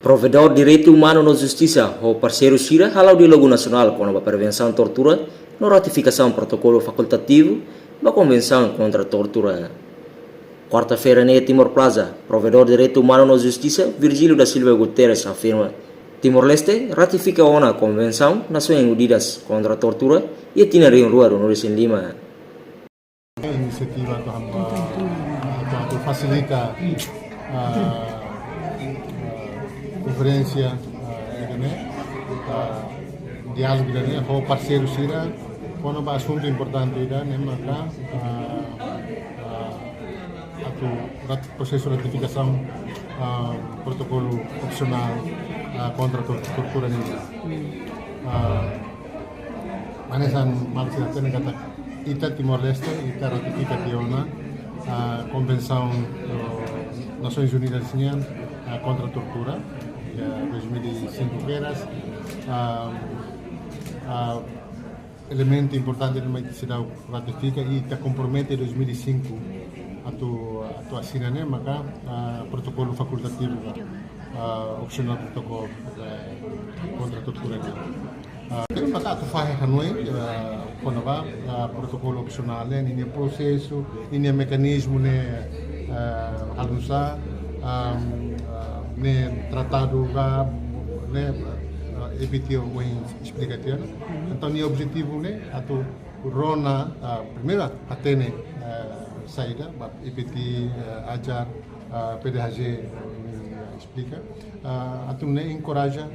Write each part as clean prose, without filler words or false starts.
Provedor Direito Humano na Justiça, o parceiro Sira, halau diálogo nacional com a prevenção de tortura, na ratificação do protocolo facultativo da Convenção contra a Tortura. Quarta-feira, na Timor Plaza, Provedor Direito Humano na Justiça, Virgílio da Silva Guterres afirma: Timor-Leste ratifica a Convenção Nações Unidas contra a Tortura e a Tina Rio Rua, no Lima. A iniciativa que facilita conferência diálogo com o parceiro Sira quando o assunto importante maka o processo de ratificação protocolo opcional contra a tortura manesan maksudnya kata ita Timor-Leste ita ratifica a Convenção Nações Unidas contra a Tortura, 2005 eras. Elemento importante que se ratifica e te compromete em 2005 a tu assina, maka protocolo facultativo, opcional protocolo contra a tortura. Maka tu faz Hanoi, quando vai protocolo opcional, ini processo, ini mecanismo, anunciar, tratado evitar o explicativo. Então, o objetivo é tu rona primeiro atene saída, evitar ajar PDHG explica, atu encoraja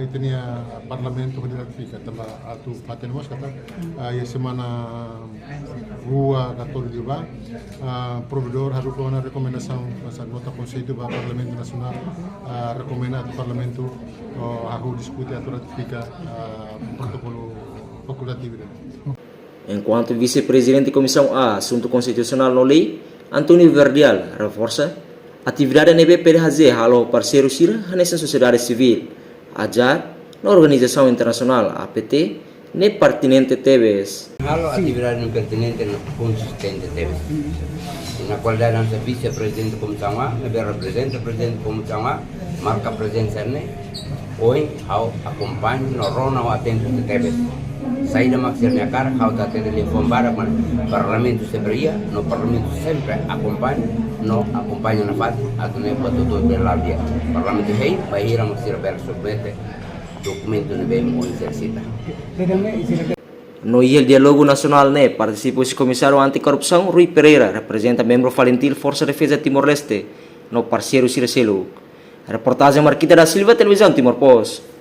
e tinha parlamento que ratifica também atu patemos kata e semana rua 14 de ba provedor harus uma recomendação essa nota conselho do parlamento nacional recomenda ao parlamento harus discutir atu ratifica protocolo facultativo. Enquanto vice-presidente da Comissão A, Assunto Constitucional no Lei, Antônio Verdial reforça atividade na PDHG halo parceiro Sira nessa sociedade civil, ajar na Organização Internacional APT, ne pertinente TBS. Halo atividade não pertinente no consistente TBS. Na qualidade nossa vice-presidente da Comissão A, me representa o presidente da Comissão A, marca a presença ne, hoje eu acompanho no rona o atento de TBS. Saída maksir minha cara, eu está tendo telefone para o parlamento sempre no parlamento sempre acompanha na fase, até nem para todo o lá dia. Parlamento rei, vai ir a maksir para submeter documento no bem o exercita. No diálogo nacional participou o comissário anticorrupção Rui Pereira, representa membro valentil Força de Defesa Timor-Leste, no parceiro Sira Selo. Reportagem Marquita da Silva, Televisão Timor Post.